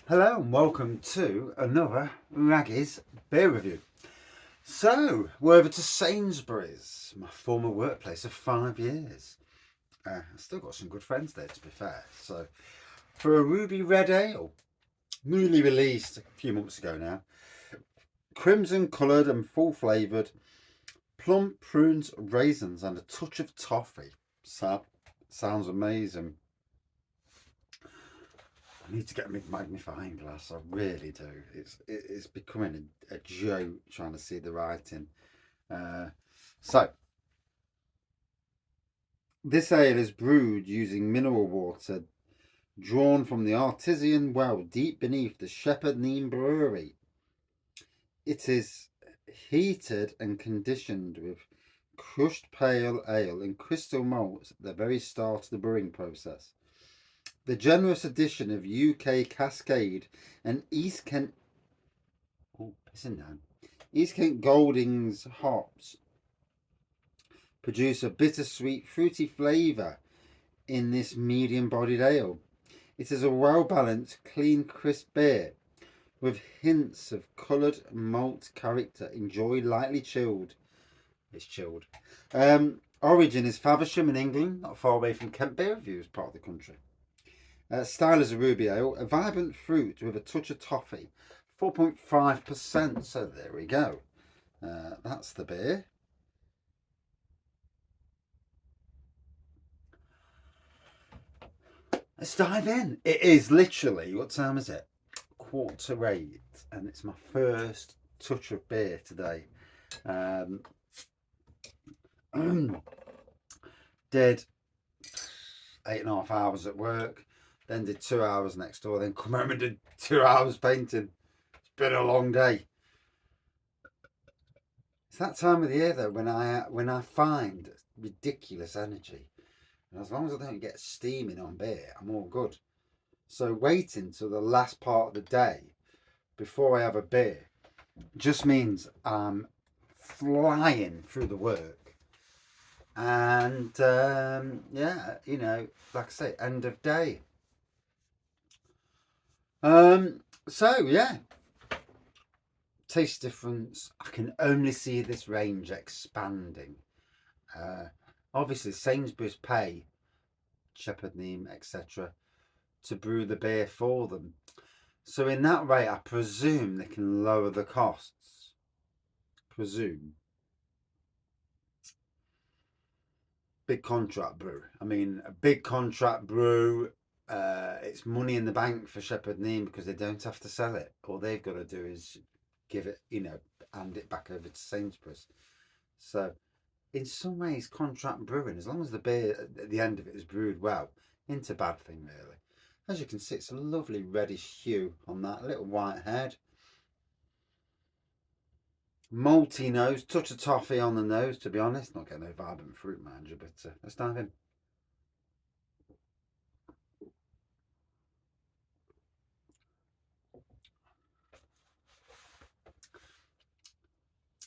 Hello and welcome to another Raggy's beer review. So, we're over to Sainsbury's, my former workplace of 5 years. I've still got some good friends there, to be fair. So, for a ruby red ale, newly released a few months ago now, crimson coloured and full flavoured, plum, prunes, raisins, and a touch of toffee. Sounds amazing. I need to get a magnifying glass. I really do. It's becoming a joke trying to see the writing. So this ale is brewed using mineral water drawn from the artesian well deep beneath the Shepherd Neame brewery. It is heated and conditioned with crushed pale ale and crystal malts at the very start of the brewing process. The generous addition of UK Cascade and East Kent Goldings hops produce a bittersweet, fruity flavour in this medium-bodied ale. It is a well-balanced, clean, crisp beer with hints of coloured malt character. Enjoyed lightly chilled. It's chilled. Origin is Faversham in England, not far away from Kent Beer Reviews, part of the country. Style is a ruby ale, a vibrant fruit with a touch of toffee, 4.5%. So there we go. That's the beer. Let's dive in. It is literally, what time is it? 7:45, and it's my first touch of beer today. Did 8.5 hours at work, then did 2 hours next door, then come home and did 2 hours painting. It's been a long day. It's that time of the year though when I find ridiculous energy, and as long as I don't get steaming on beer, I'm all good. So waiting till the last part of the day before I have a beer just means I'm flying through the work. And yeah, like I say, end of day. So yeah, taste difference. I can only see this range expanding. Obviously, Sainsbury's pay Shepherd Neame, etc., to brew the beer for them. So in that way, I presume they can lower the costs. Presume. Big contract brew. I mean, a big contract brew. It's money in the bank for Shepherd Neame because they don't have to sell it. All they've got to do is give it, hand it back over to Sainsbury's. So, in some ways, contract brewing, as long as the beer at the end of it is brewed well, ain't a bad thing, really. As you can see, it's a lovely reddish hue on that little white head. Malty nose, touch of toffee on the nose, to be honest. Not getting no vibrant fruit, mind you, but let's dive in.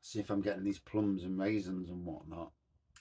See if I'm getting these plums and raisins and whatnot.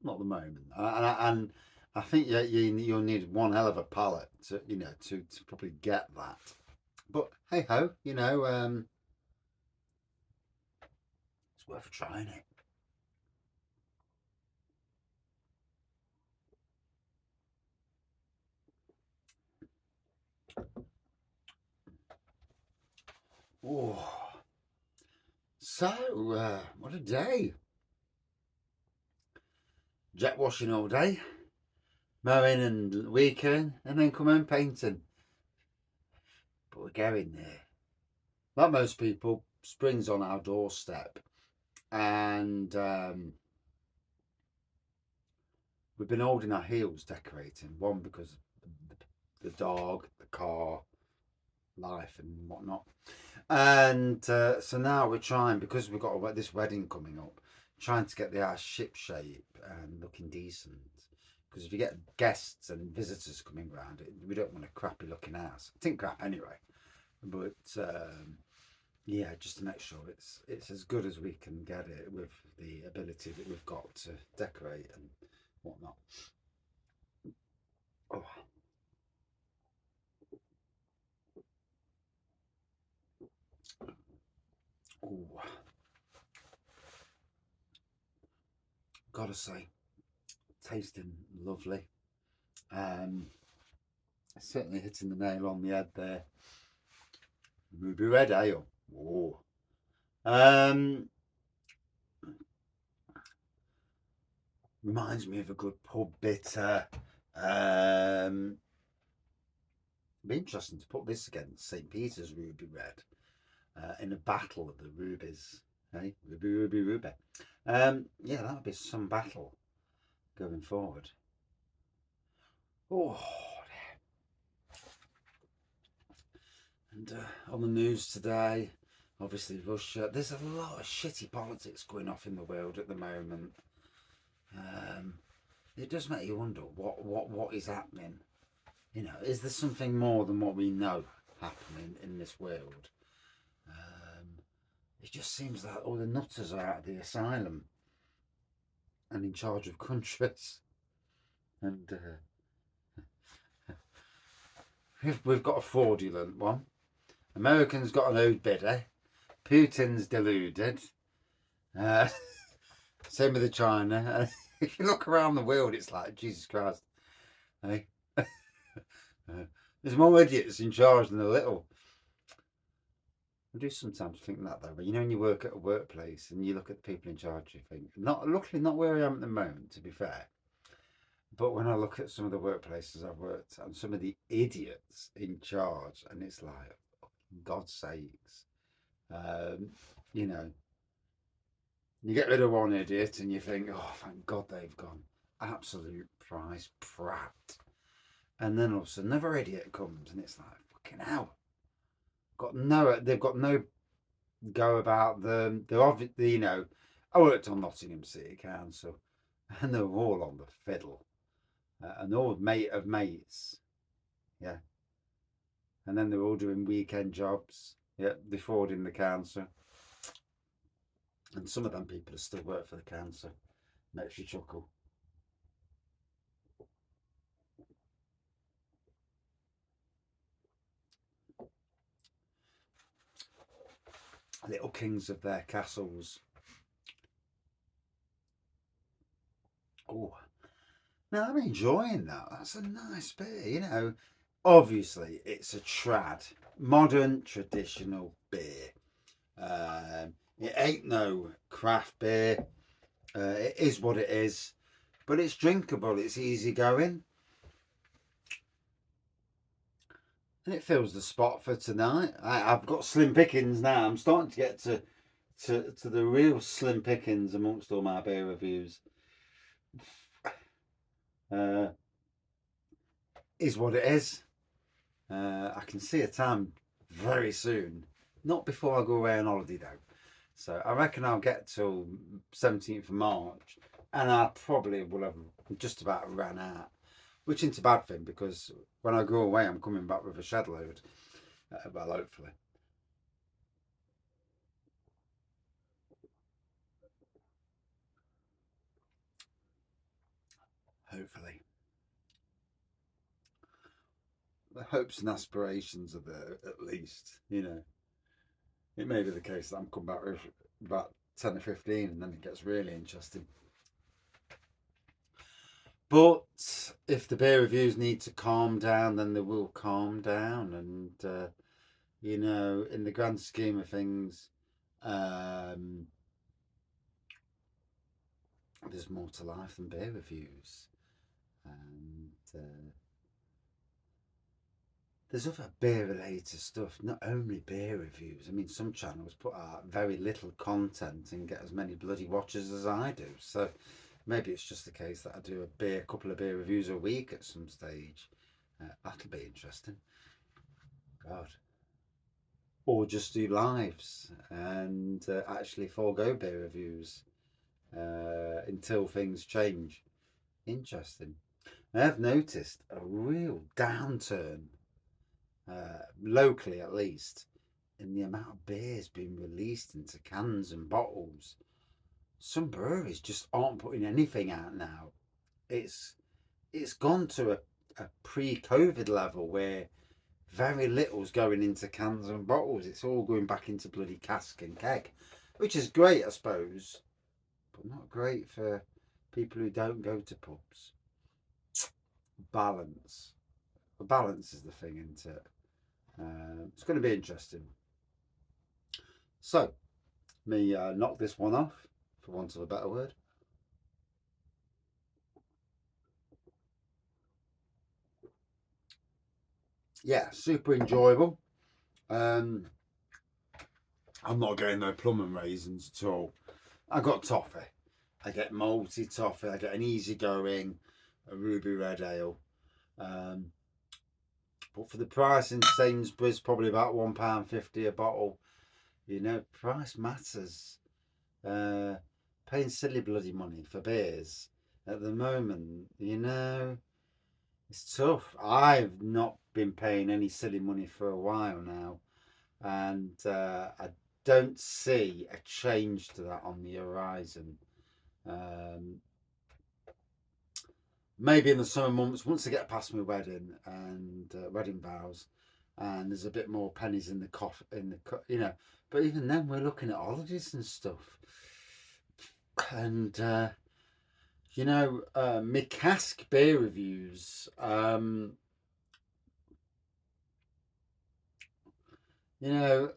Not at the moment. And I think you'll need one hell of a palate to to probably get that. But hey ho, it's worth trying it. Oh, so what a day! Jet washing all day, mowing and weekend, and then come home painting. But we're getting there. Like most people, spring's on our doorstep, and we've been holding our heels decorating. One because the dog, the car, life, and whatnot. And so now we're trying, because we've got this wedding coming up, trying to get the house ship shape and looking decent. Because if you get guests and visitors coming round, we don't want a crappy looking house. I think crap anyway, but yeah, just to make sure it's as good as we can get it with the ability that we've got to decorate and whatnot. Oh. Oh, gotta say, tasting lovely. Certainly hitting the nail on the head there. Ruby red ale. Oh. Reminds me of a good pub bitter. It'd be interesting to put this against St. Peter's Ruby Red in a battle of the rubies. Hey, ruby, ruby, ruby. Yeah, that would be some battle going forward. Oh, and on the news today, obviously Russia. There's a lot of shitty politics going off in the world at the moment. It does make you wonder what is happening. You know, is there something more than what we know happening in this world? It just seems that all the nutters are out of the asylum and in charge of countries. And we've got a fraudulent one. Americans got an owed bidder. Putin's deluded. Same with the China. If you look around the world, it's like, Jesus Christ. Hey? There's more idiots in charge than a little. I do sometimes think that though, but you know, when you work at a workplace and you look at the people in charge, you think, luckily not where I am at the moment, to be fair, but when I look at some of the workplaces I've worked and some of the idiots in charge, and it's like, God's sakes, you know, you get rid of one idiot and you think, oh, thank God they've gone. Absolute prize prat. And then all of a sudden another idiot comes and it's like, fucking hell. They've got no go about them. They're obviously, you know, I worked on Nottingham City Council and they were all on the fiddle. An old mate of mates. Yeah. And then they're all doing weekend jobs. Yeah, defrauding the council. And some of them people still work for the council. Makes you chuckle. Little kings of their castles. Oh, now I'm enjoying that. That's a nice beer, you know. Obviously, it's a trad, modern, traditional beer. It ain't no craft beer. It is what it is, but it's drinkable. It's easy going, and it fills the spot for tonight. I've got slim pickings now. I'm starting to get to the real slim pickings amongst all my beer reviews. Is what it is. I can see a time very soon. Not before I go away on holiday though. So I reckon I'll get till 17th of March and I probably will have just about ran out. Which isn't a bad thing because when I go away I'm coming back with a shed load. Well, hopefully. Hopefully. The hopes and aspirations are there at least, you know. It may be the case that I'm coming back with about 10 or 15 and then it gets really interesting. But if the beer reviews need to calm down, then they will calm down. And, you know, in the grand scheme of things, there's more to life than beer reviews. And there's other beer related stuff, not only beer reviews. I mean, some channels put out very little content and get as many bloody watchers as I do. So maybe it's just the case that I do a couple of beer reviews a week at some stage. That'll be interesting. God. Or just do lives and actually forego beer reviews until things change. Interesting. I have noticed a real downturn, locally at least, in the amount of beers being released into cans and bottles. Some breweries just aren't putting anything out now. It's gone to a pre-COVID level where very little's going into cans and bottles. It's all going back into bloody cask and keg, which is great, I suppose, but not great for people who don't go to pubs. Balance. The balance is the thing, isn't it? It's going to be interesting. So, me knock this one off, for want of a better word. Yeah, super enjoyable. I'm not getting no plum and raisins at all. I got toffee. I get malty toffee. I get an easygoing, a ruby red ale. But for the price in Sainsbury's, probably about £1.50 a bottle. You know, price matters. Paying silly bloody money for beers at the moment, you know, it's tough. I've not been paying any silly money for a while now, and I don't see a change to that on the horizon. Maybe in the summer months, once I get past my wedding and wedding vows, and there's a bit more pennies in the you know. But even then, we're looking at holidays and stuff, and you know, my cask beer reviews. You know,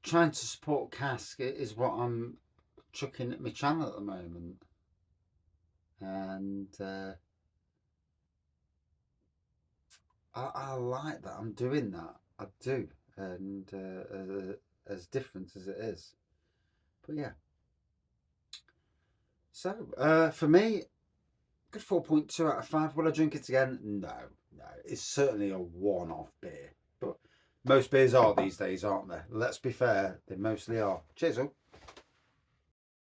trying to support cask is what I'm chucking at my channel at the moment, and I like that. I'm doing that. I do, and as different as it is, but yeah. So for me, good 4.2 out of 5. Will I drink it again? No, no. It's certainly a one-off beer, but most beers are these days, aren't they? Let's be fair, they mostly are. Cheers, all.